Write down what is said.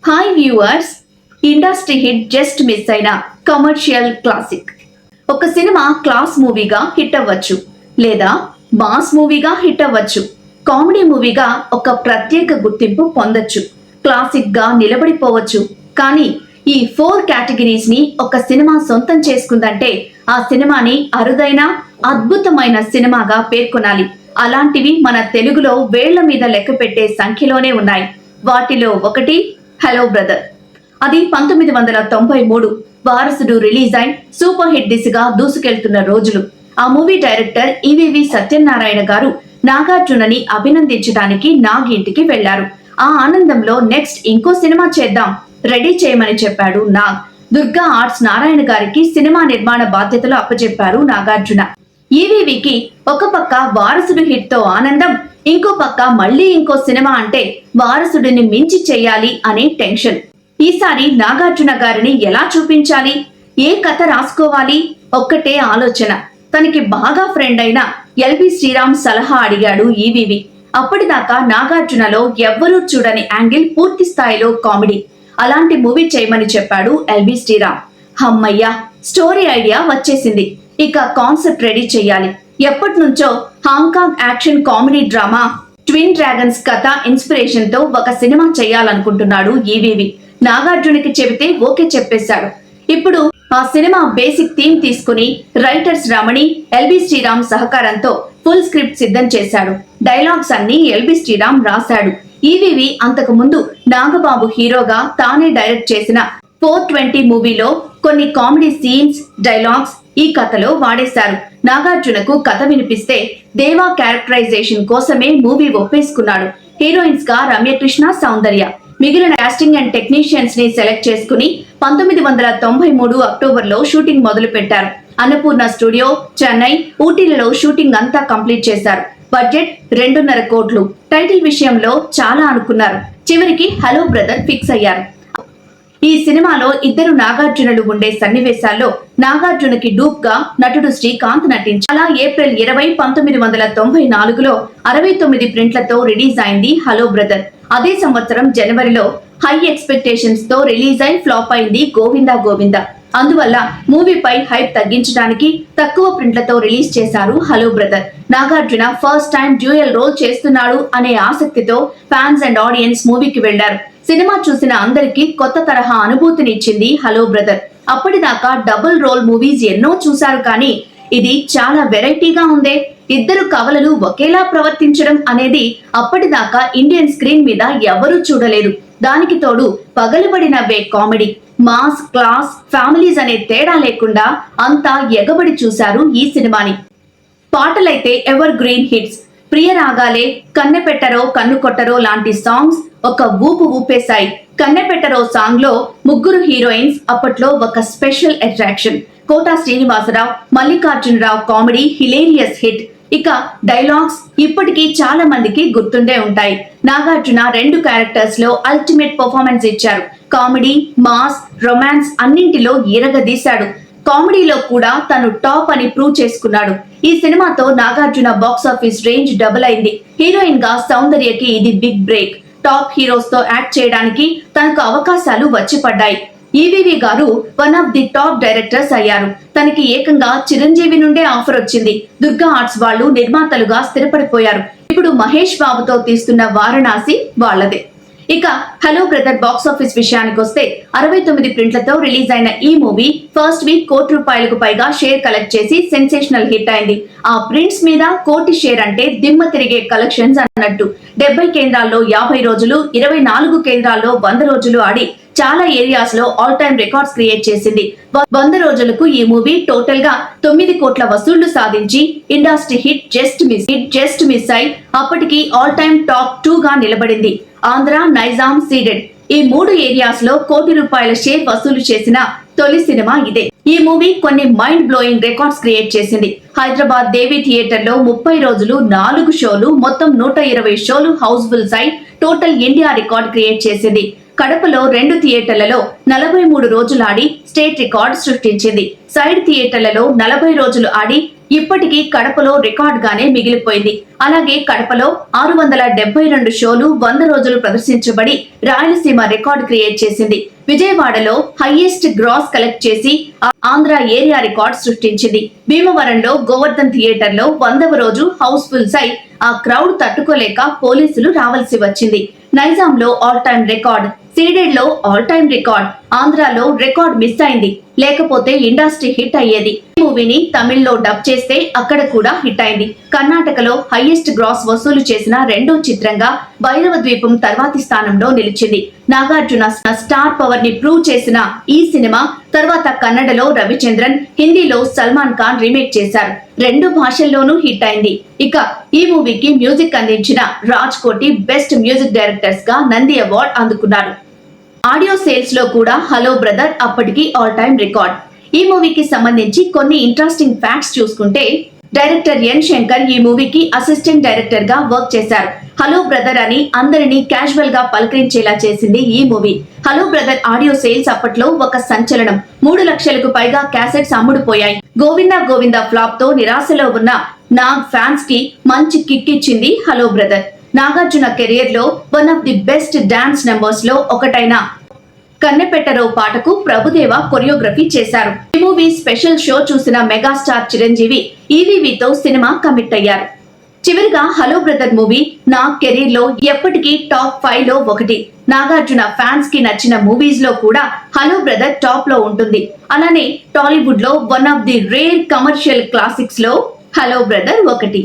Hi viewers, industry hit just miss అయిన commercial classic. ఒక cinema class మూవీగా hit అవ్వచ్చు, లేదా మాస్ మూవీగా హిట్ అవ్వచ్చు, కామెడీ మూవీగా ఒక ప్రత్యేక గుర్తింపు పొందొచ్చు, క్లాసిక్ గా నిలబడిపోవచ్చు. కానీ ఈ 4 కేటగిరీస్ ని ఒక సినిమా సొంతం చేసుకుందంటే ఆ సినిమాని అరుదైన అద్భుతమైన సినిమాగా పేర్కొనాలి. అలాంటివి మన తెలుగులో వేళ్ల మీద లెక్క పెట్టే సంఖ్యలోనే ఉన్నాయి. వాటిలో ఒకటి హలో బ్రదర్. అది 1993 వారసుడు రిలీజ్ అయి సూపర్ హిట్ దిశగా దూసుకెళ్తున్న రోజులు. ఆ మూవీ డైరెక్టర్ ఈవీవి సత్యనారాయణ గారు నాగార్జునని అభినందించడానికి నాగ్ ఇంటికి వెళ్లారు. ఆ ఆనందంలో నెక్స్ట్ ఇంకో సినిమా చేద్దాం, రెడీ చేయమని చెప్పాడు నాగ్. దుర్గా ఆర్ట్స్ నారాయణ గారికి సినిమా నిర్మాణ బాధ్యతలు అప్పచెప్పారు నాగార్జున. ఈవీవికి ఒక పక్క వారసుడు హిట్ తో ఆనందం, ఇంకో పక్క మళ్ళీ ఇంకో సినిమా అంటే వారసుడిని మించి చెయ్యాలి అనే టెన్షన్. ఈసారి నాగార్జున గారిని ఎలా చూపించాలి, ఏ కథ రాసుకోవాలి, ఒక్కటే ఆలోచన. తనకి బాగా ఫ్రెండ్ అయిన ఎల్బి శ్రీరామ్ సలహా అడిగాడు ఈవీవి. అప్పటిదాకా నాగార్జునలో ఎవ్వరూ చూడని యాంగిల్, పూర్తి స్థాయిలో కామెడీ. అలాంటి మూవీ చేయమని చెప్పాడు ఎల్బి శ్రీరామ్. హమ్మయ్య, స్టోరీ ఐడియా వచ్చేసింది. ఇక కాన్సెప్ట్ రెడీ చెయ్యాలి. ఎప్పటి నుంచో Hong Kong action comedy drama twin dragons కథ ఇన్స్పిరేషన్ తో ఒక సినిమా చేయాలనుకుంటున్నాడు ఈవీవి. నాగార్జునకి చెబితే ఓకే చెప్పేశాడు. ఇప్పుడు ఆ సినిమా బేసిక్ థీమ్ తీసుకుని రైటర్స్ రమణి, ఎల్బి శ్రీరామ్ సహకారంతో ఫుల్ స్క్రిప్ట్ సిద్ధం చేశాడు. డైలాగ్స్ అన్ని ఎల్బి శ్రీరామ్ రాశాడు. ఈవీవి అంతకు ముందు నాగబాబు హీరోగా తానే డైరెక్ట్ చేసిన 420 మూవీలో కొన్ని కామెడీ సీన్స్, డైలాగ్స్ ఈ కథలో వాడేశారు. నాగార్జునకు కథ వినిపిస్తే దేవా క్యారెక్టరైజేషన్ కోసమే మూవీ ఒప్పేసుకున్నాడు. హీరోయిన్స్ గా రమ్యకృష్ణ, సౌందర్య. మిగిలిన కాస్టింగ్ అండ్ టెక్నీషియన్స్ ని సెలెక్ట్ చేసుకుని 1993 అక్టోబర్ లో షూటింగ్ మొదలు పెట్టారు. అన్నపూర్ణ స్టూడియో, చెన్నై, ఊటీలలో షూటింగ్ అంతా కంప్లీట్ చేశారు. బడ్జెట్ 2.5 కోట్లు. టైటిల్ విషయంలో చాలా అనుకున్నారు. చివరికి హలో బ్రదర్ ఫిక్స్ అయ్యారు. ఈ సినిమాలో ఇద్దరు నాగార్జునులు ఉండే సన్నివేశాల్లో నాగార్జునకి డూప్ గా నటుడు శ్రీకాంత్ నటించారు. అలా ఏప్రిల్ 20, 1994లో 69 ప్రింట్లతో రిలీజ్ అయింది హలో బ్రదర్. అదే సంవత్సరం జనవరిలో హై ఎక్స్పెక్టేషన్స్ తో రిలీజ్ అయి ఫ్లాప్ అయింది గోవిందా గోవిందా. అందువల్ల మూవీపై హైప్ తగ్గించడానికి తక్కువ ప్రింట్లతో రిలీజ్ చేశారు hello brother. Nagarjuna first time dual role చేస్తున్నాడు అనే ఆసక్తితో ఫ్యాన్స్ అండ్ ఆడియన్స్ మూవీకి వెళ్లారు. సినిమా చూసిన అందరికీ కొత్త తరహా అనుభూతినిచ్చింది హలో బ్రదర్. అప్పటిదాకా డబుల్ రోల్ మూవీస్ ఎన్నో చూశారు, కానీ ఇది చాలా వెరైటీగా ఉందే. ఇద్దరు కవలలు ఒకేలా ప్రవర్తించడం అనేది అప్పటిదాకా ఇండియన్ స్క్రీన్ మీద ఎవరూ చూడలేదు. దానికి తోడు పగలబడి నవ్వే కామెడీ, మాస్, క్లాస్, ఫ్యామిలీస్ అనే తేడా లేకుండా అంతా ఎగబడి చూశారు ఈ సినిమాని. పాటలైతే ఎవర్ గ్రీన్ హిట్స్. ప్రియరాగాలే, కన్నెపెట్టరో కన్ను కొట్టరో లాంటి సాంగ్స్ ఒక ఊపు ఊపేశాయి. కన్నెపెట్టరో సాంగ్ లో ముగ్గురు హీరోయిన్స్ అప్పట్లో ఒక special attraction. Kota Srinivasarao, Mallikarjunarao comedy hilarious hit. ఇక డైలాగ్స్ ఇప్పటికీ చాలా మందికి గుర్తుండే ఉంటాయి. నాగార్జున 2 క్యారెక్టర్స్ లో అల్టిమేట్ పర్ఫార్మెన్స్ ఇచ్చారు. కామెడీ, మాస్, రొమాన్స్ అన్నింటిలో ఈరగదీశాడు. కామెడీలో కూడా తను టాప్ అని ప్రూవ్ చేసుకున్నాడు. ఈ సినిమాతో Nagarjuna box office range double అయింది. హీరోయిన్ గా సౌందర్యకి ఇది బిగ్ బ్రేక్. టాప్ హీరోస్ తో యాక్ట్ చేయడానికి తనకు అవకాశాలు వచ్చి పడ్డాయి. ఈవీవి గారు one of the top directors అయ్యారు. తనకి ఏకంగా చిరంజీవి నుండే ఆఫర్ వచ్చింది. దుర్గా ఆర్ట్స్ వాళ్ళు నిర్మాతలుగా స్థిరపడిపోయారు. ఇప్పుడు మహేష్ బాబుతో తీస్తున్న వారణాసి వాళ్ళదే. ఇక హలో బ్రదర్ బాక్స్ ఆఫీస్ విషయానికి వస్తే 69 ప్రింట్లతో రిలీజ్ అయిన ఈ మూవీ ఫస్ట్ వీక్ ₹1 కోటి పైగా షేర్ కలెక్ట్ చేసి సెన్సేషనల్ హిట్ అయింది. ఆ ప్రింట్స్ మీద 1 కోటి షేర్ అంటే దిమ్మ తిరిగే కలెక్షన్స్ అన్నట్టు. 70 కేంద్రాల్లో 50 రోజులు, 24 కేంద్రాల్లో 100 రోజులు ఆడి చాలా ఏరియాస్ లో ఆల్ టైమ్ రికార్డ్స్ క్రియేట్ చేసింది. 100 రోజులకు ఈ మూవీ టోటల్ గా 9 కోట్ల వసూళ్లు సాధించి ఇండస్ట్రీ హిట్ జస్ట్ మిస్ అయి అప్పటికి ఆల్ టైమ్ టాప్ 2 గా నిలబడింది. ఆంధ్ర, నైజాం, సీడెడ్ ఈ 3 ఏరియాస్ లో ₹1 కోటి షేర్ వసూలు చేసిన తొలి సినిమా ఇదే. ఈ మూవీ కొన్ని మైండ్ బ్లోయింగ్ రికార్డ్స్ క్రియేట్ చేసింది. హైదరాబాద్ దేవి థియేటర్ లో 30 రోజులు 4 షోలు, మొత్తం 120 షోలు హౌస్ఫుల్స్ అయి టోటల్ ఇండియా రికార్డ్ క్రియేట్ చేసింది. కడపలో 2 థియేటర్లలో 43 రోజులు ఆడి స్టేట్ రికార్డ్ సృష్టించింది. సైడ్ థియేటర్లలో 40 రోజులు ఆడి ఇప్పటికీ కడపలో రికార్డ్ గానే మిగిలిపోయింది. అలాగే కడపలో 672 షోలు 100 రోజులు ప్రదర్శించబడి రాయలసీమ రికార్డ్ క్రియేట్ చేసింది. విజయవాడలో హైయెస్ట్ గ్రాస్ కలెక్ట్ చేసి ఆంధ్ర ఏరియా రికార్డ్ సృష్టించింది. భీమవరంలో గోవర్ధన్ థియేటర్ లో 100వ రోజు హౌస్ఫుల్ సై ఆ క్రౌడ్ తట్టుకోలేక పోలీసులు రావాల్సి వచ్చింది. నైజాంలో ఆల్ టైమ్ రికార్డ్, సీడెడ్ లో ఆల్ టైమ్ రికార్డ్, ఆంధ్రాలో రికార్డ్ మిస్ అయింది. లేకపోతే ఇండస్ట్రీ హిట్ అయ్యేది. ఈ మూవీని తమిళ్లో డబ్ చేస్తే అక్కడ కూడా హిట్ అయింది. కర్ణాటకలో హైయెస్ట్ గ్రాస్ వసూలు చేసిన రెండో చిత్రంగా భైరవ ద్వీపం తర్వాతి స్థానంలో నిలిచింది. నాగార్జున స్టార్ పవర్ ని ప్రూవ్ చేసిన ఈ సినిమా తర్వాత కన్నడలో రవిచంద్రన్, హిందీలో సల్మాన్ ఖాన్ రీమేక్ చేశారు. 2 భాషల్లోనూ హిట్ అయింది. ఇక ఈ మూవీకి మ్యూజిక్ అందించిన Raj Koti best music directors గా నంది అవార్డు అందుకున్నారు. ఆడియో సేల్స్ లో కూడా హలో బ్రదర్ అప్పటికి ఆల్ టైమ్ రికార్డ్. ఈ మూవీకి సంబంధించి కొన్ని ఇంట్రెస్టింగ్ ఫ్యాక్ట్స్ చూసుకుంటే, డైరెక్టర్ ఎన్ శంకర్ ఈ మూవీకి అసిస్టెంట్ డైరెక్టర్ గా వర్క్ చేశారు. హలో బ్రదర్ అని అందరినీ క్యాజువల్ గా పలకరించేలా చేసింది ఈ movie. Hello brother audio sales అప్పట్లో ఒక సంచలనం. 3 లక్షలకు పైగా క్యాసెట్స్ అమ్ముడుపోయాయి. గోవిందా గోవిందా ఫ్లాప్ తో నిరాశలో ఉన్న నాగ్ ఫ్యాన్స్ కి మంచి కిక్ ఇచ్చింది హలో బ్రదర్. నాగార్జున కెరియర్ లో one of the best dance numbers లో ఒకటైన కన్నెపెట్టరో పాటకు ప్రభుదేవ కొరియోగ్రఫీ చేశారు. ఈ మూవీ స్పెషల్ షో చూసిన మెగాస్టార్ చిరంజీవి ఈవీవీతో సినిమా కమిట్ అయ్యారు. చివరిగా హలో బ్రదర్ మూవీ నా కెరీర్ లో ఎప్పటికీ టాప్ 5 లో ఒకటి. నాగార్జున ఫ్యాన్స్ కి నచ్చిన మూవీస్ లో కూడా హలో బ్రదర్ టాప్ లో ఉంటుంది. అలానే టాలీవుడ్ లో one of the rare commercial classics లో హలో బ్రదర్ ఒకటి.